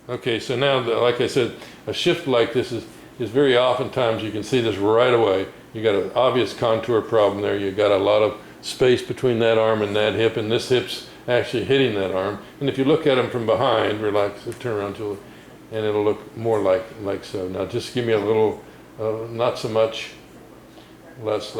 Okay, so now, like I said, a shift like this is very oftentimes, you can see this right away. You got an obvious contour problem there. You got a lot of space between that arm and that hip, and this hip's actually hitting that arm. And if you look at them from behind, relax, turn around to it, and it'll look more like so. Now just give me a little, not so much, less.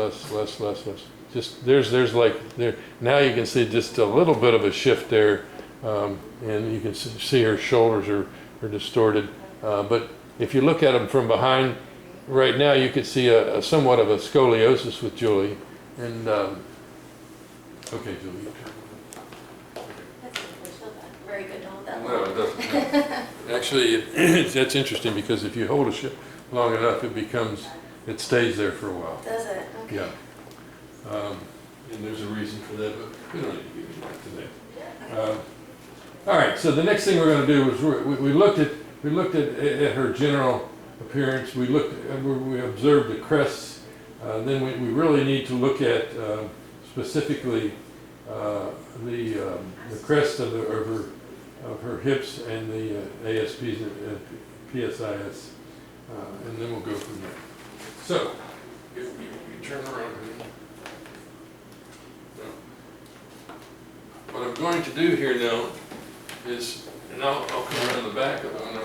Just there's like there. Now you can see just a little bit of a shift there, and you can see her shoulders are distorted. But if you look at them from behind, right now you could see a somewhat of a scoliosis with Julie. And okay, Julie. Very good to hold that No, long. it doesn't. Actually, that's interesting because if you hold a ship long enough, it stays there for a while. Does it? Okay. Yeah. And there's a reason for that, but we don't need to get into that today. All right. So the next thing we're going to do is we looked at her general appearance. We observed the crests. Then we really need to look at specifically the crest of her hips and the ASPs and PSIS, and then we'll go from there. So, if you turn around, what I'm going to do here now is, and I'll come around the back of them, and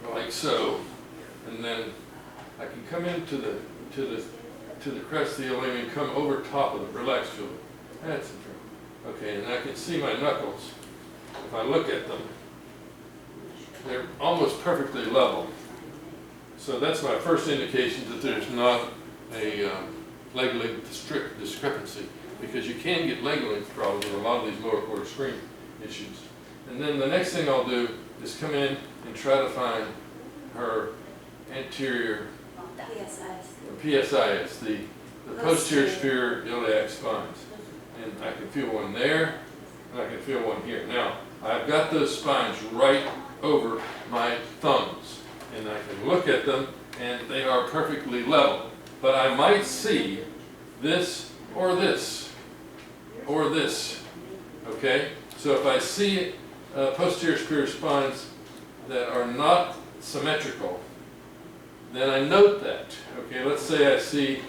I'm like so, and then I can come into the crest of the ilium and come over top of it. Relax, Julie. That's the truth. Okay, and I can see my knuckles. If I look at them, they're almost perfectly level. So that's my first indication that there's not a leg length discrepancy, because you can get leg length problems with a lot of these lower quarter screen issues. And then the next thing I'll do is come in and try to find her anterior PSIS, the posterior superior iliac spines. And I can feel one there, and I can feel one here. Now, I've got those spines right over my thumbs, and I can look at them, and they are perfectly level. But I might see this or this or this, okay? So if I see posterior superior spines that are not symmetrical, then I note that. Okay, let's say I see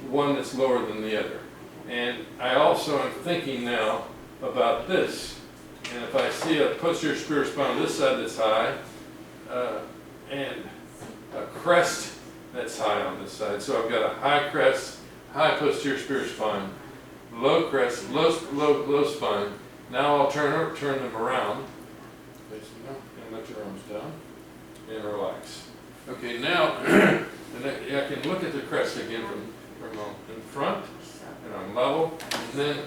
one that's lower than the other. And I also am thinking now about this. And if I see a posterior superior spine on this side that's high, and a crest that's high on this side, so I've got a high crest, high posterior superior spine, low crest, low spine. Now I'll turn them around, and let your arms down, and relax. Okay, now and I can look at the crest again from in front, and I'm level, and then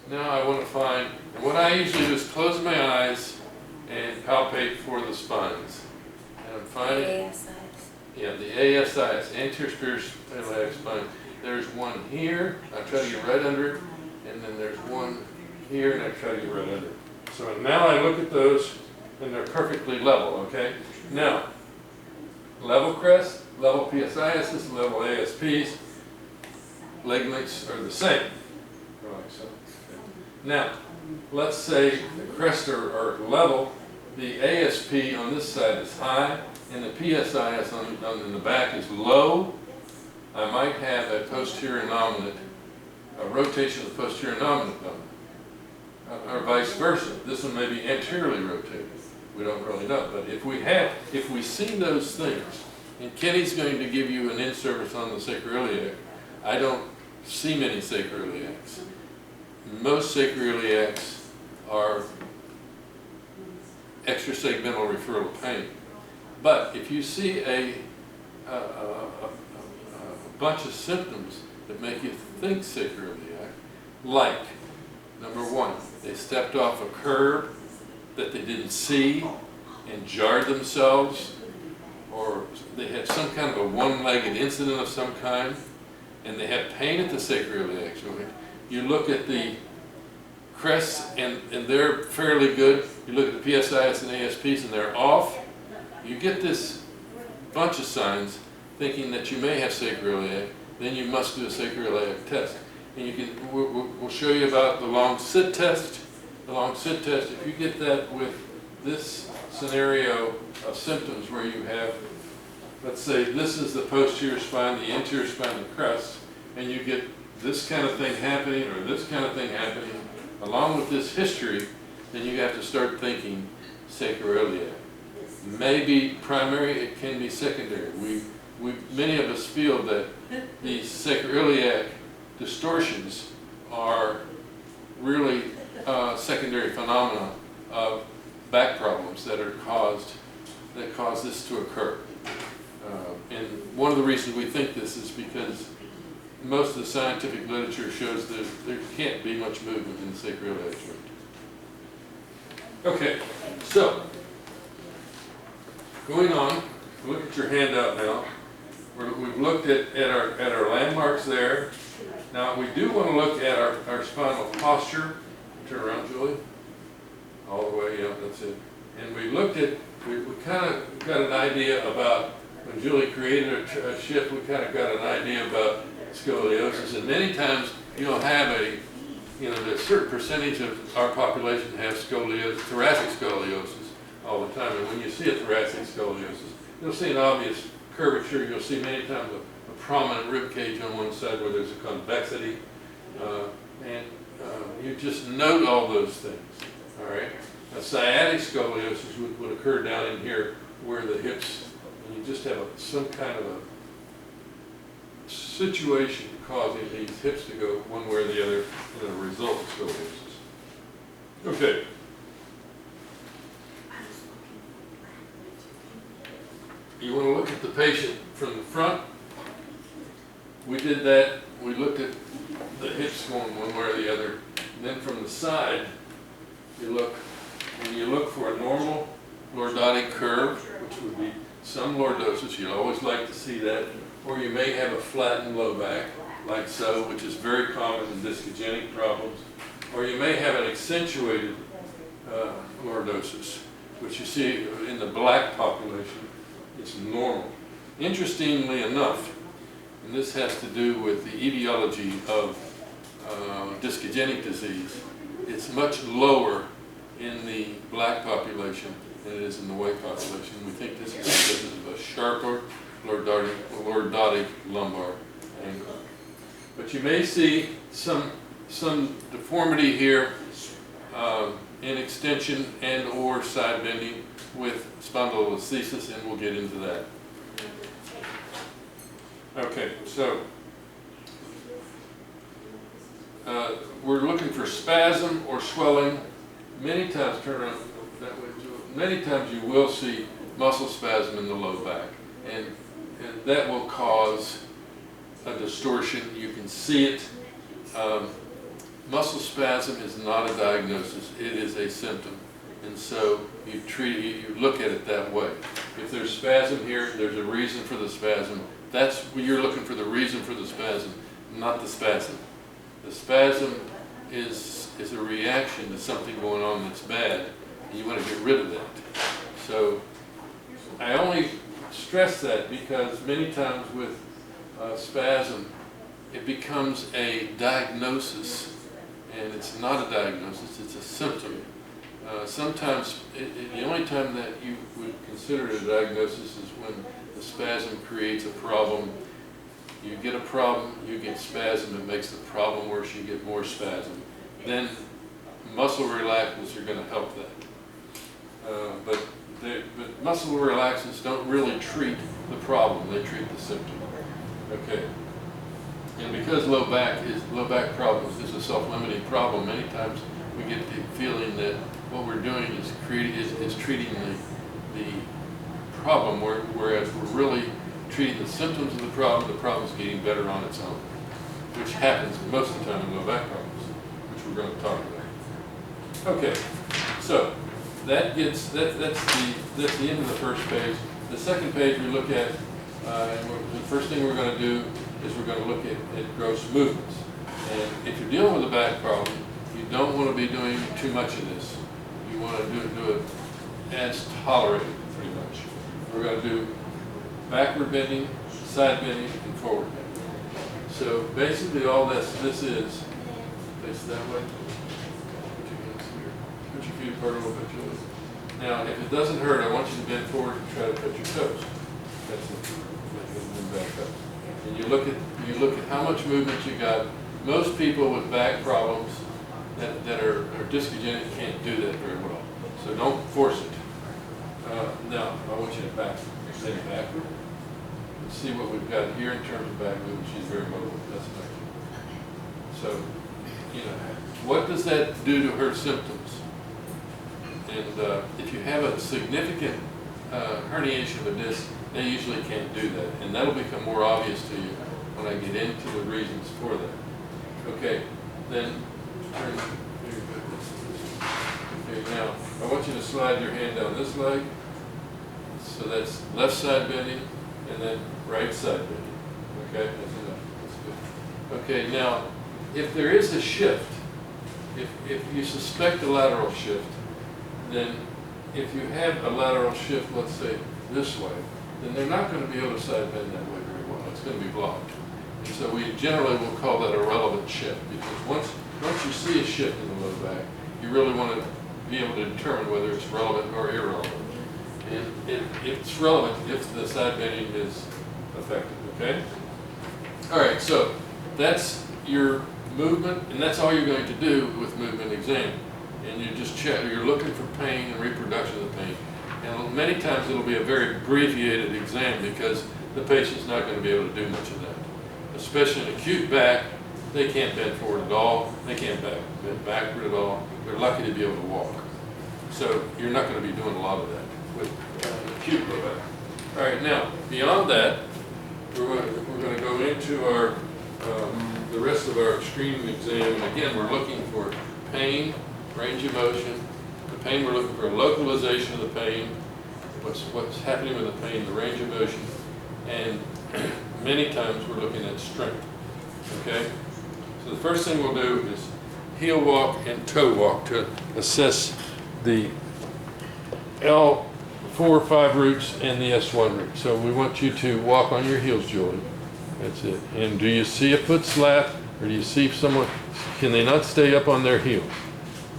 now I want to find, and what I usually do is close my eyes and palpate for the spines. And I'm finding, yeah, the ASIs, anterior superior iliac spine. There's one here, I try to get right under it, and then there's one here, and I try to get right under it. So now I look at those, and they're perfectly level, okay? Now, level crest, level PSIS, level ASPs, leg lengths are the same. Like so. Okay. Now, let's say the crests are level, the ASP on this side is high, and the PSIS on the back is low. I might have a posterior nominate, a rotation of the posterior nominate or vice versa. This one may be anteriorly rotated. We don't really know, but if we see those things, and Kenny's going to give you an in-service on the sacroiliac, I don't see many sacroiliacs. Most sacroiliacs are extrasegmental referral pain. But if you see a bunch of symptoms that make you think sacroiliac, like, number one, they stepped off a curb that they didn't see and jarred themselves, or they had some kind of a one-legged incident of some kind, and they have pain at the sacroiliac joint. You look at the crests, and they're fairly good. You look at the PSIS and ASPs, and they're off. You get this bunch of signs thinking that you may have sacroiliac, then you must do a sacroiliac test. And we'll show you about the long sit test. along sit test, if you get that with this scenario of symptoms where you have, let's say this is the posterior spine, the anterior spine, the crest, and you get this kind of thing happening or this kind of thing happening along with this history, then you have to start thinking sacroiliac. Maybe primary, it can be secondary. Many of us feel that these sacroiliac distortions are really secondary phenomena of back problems that cause this to occur. And one of the reasons we think this is because most of the scientific literature shows that there can't be much movement in the sacroiliac joint. Okay, so going on, look at your handout now. We've looked at our landmarks there. Now we do want to look at our spinal posture. Turn around, Julie. All the way, yeah, that's it. And we looked at, we kind of got an idea about, when Julie created a shift, we kind of got an idea about scoliosis. And many times you'll have there's a certain percentage of our population have scoliosis, thoracic scoliosis all the time. And when you see a thoracic scoliosis, you'll see an obvious curvature. You'll see many times a prominent rib cage on one side where there's a convexity. You just note all those things, all right? A sciatic scoliosis would occur down in here where the hips, and you just have some kind of a situation causing these hips to go one way or the other as a result of scoliosis. Okay. You want to look at the patient from the front. We did that. We looked at the hips going one way or the other. And then from the side, when you look for a normal lordotic curve, which would be some lordosis, you always like to see that. Or you may have a flattened low back, like so, which is very common in discogenic problems. Or you may have an accentuated lordosis, which you see in the black population. It's normal. Interestingly enough, and this has to do with the etiology of discogenic disease, it's much lower in the black population than it is in the white population. We think this is because of a sharper lordotic lumbar angle. But you may see some deformity here in extension and or side bending with spondylolisthesis, and we'll get into that. Okay, so we're looking for spasm or swelling. Many times, turn around that way, many times you will see muscle spasm in the low back, and that will cause a distortion. You can see it. Muscle spasm is not a diagnosis, it is a symptom. And so you look at it that way. If there's spasm here, there's a reason for the spasm. That's when you're looking for the reason for the spasm, not the spasm. The spasm is a reaction to something going on that's bad, and you want to get rid of that. So I only stress that because many times with spasm, it becomes a diagnosis, and it's not a diagnosis, it's a symptom. Sometimes, the only time that you would consider it a diagnosis is when the spasm creates a problem. You get a problem, you get spasm, it makes the problem worse, you get more spasm. Then muscle relaxants are going to help that. But muscle relaxants don't really treat the problem, they treat the symptom. Okay. And because low back problems is a self-limiting problem, many times we get the feeling that what we're doing is treating the problem, whereas we're really treating the symptoms of the problem's getting better on its own, which happens most of the time in low back problems, which we're going to talk about. Okay, so that's the end of the first page. The second page we look at, the first thing we're going to do is we're going to look at gross movements. And if you're dealing with a back problem, you don't want to be doing too much of this. You want to do it as tolerated, pretty much. We're going to do backward bending, side bending, and forward bending. So basically all this is face that way. Put your hands here. hurt a little bit, Julie? Now, if it doesn't hurt, I want you to bend forward and try to touch your toes. That's it. And then back up. And you look at how much movement you got. Most people with back problems that are discogenic can't do that very well. So don't force it. Now, I want you to bend backward. Let's see what we've got here in terms of back movement. She's very mobile. That's back. So, you know, what does that do to her symptoms? And if you have a significant herniation of a disc, they usually can't do that. And that'll become more obvious to you when I get into the reasons for that. Okay, then turn. Okay, now I want you to slide your hand down this leg. So that's left side bending and then right side bending. Okay, that's enough. That's good. Okay, now if there is a shift, if you suspect a lateral shift, then if you have a lateral shift, let's say this way, then they're not going to be able to side bend that way very well. It's going to be blocked. And so we generally will call that a relevant shift, because once you see a shift in the low back, you really want to be able to determine whether it's relevant or irrelevant. And it's relevant if the side bending is effective, okay? All right, so that's your movement, and that's all you're going to do with movement exam. And you just check, you're looking for pain and reproduction of the pain. And many times it'll be a very abbreviated exam because the patient's not going to be able to do much of that. Especially an acute back, they can't bend forward at all, they can't bend backward at all. They're lucky to be able to walk. So you're not going to be doing a lot of that with acute low back. All right, now, beyond that, we're going to go into our the rest of our extreme exam. And again, we're looking for pain, range of motion. The pain, we're looking for a localization of the pain, what's happening with the pain, the range of motion, and many times we're looking at strength, okay? So the first thing we'll do is heel walk and toe walk to assess the L4, 5 roots and the S1 root. So we want you to walk on your heels, Julie. That's it. And do you see a foot slap, or do you see someone, can they not stay up on their heels?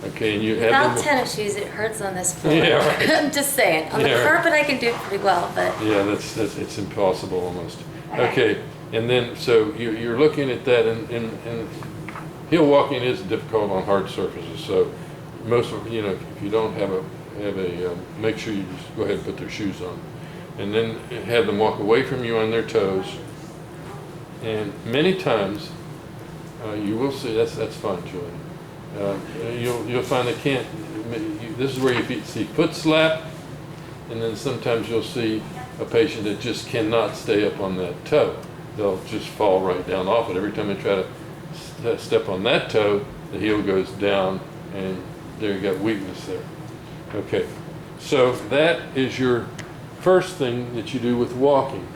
Okay, and you have Without them. tennis shoes, it hurts on this floor. Yeah, right. I'm just saying. On the Yeah, right. carpet, I can do it pretty well, but Yeah, that's it's impossible almost. Okay. Okay, and then so you're looking at that, and heel walking is difficult on hard surfaces. So most of if you don't have a make sure you just go ahead and put their shoes on, and then have them walk away from you on their toes. And many times you will see that's fine, Julie. You'll find they can't. This is where you see foot slap, and then sometimes you'll see a patient that just cannot stay up on that toe. They'll just fall right down off it. Every time they try to step on that toe, the heel goes down, and there you got weakness there. Okay, so that is your first thing that you do with walking,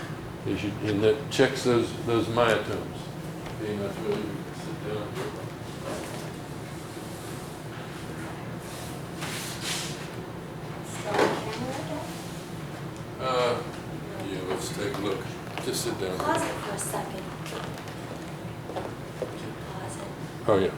and that checks those myotomes. Okay, now Julie, you can sit down here. still on camera, Yeah, let's take a look. Just sit down. Pause it for a second. Pause it. Oh, yeah.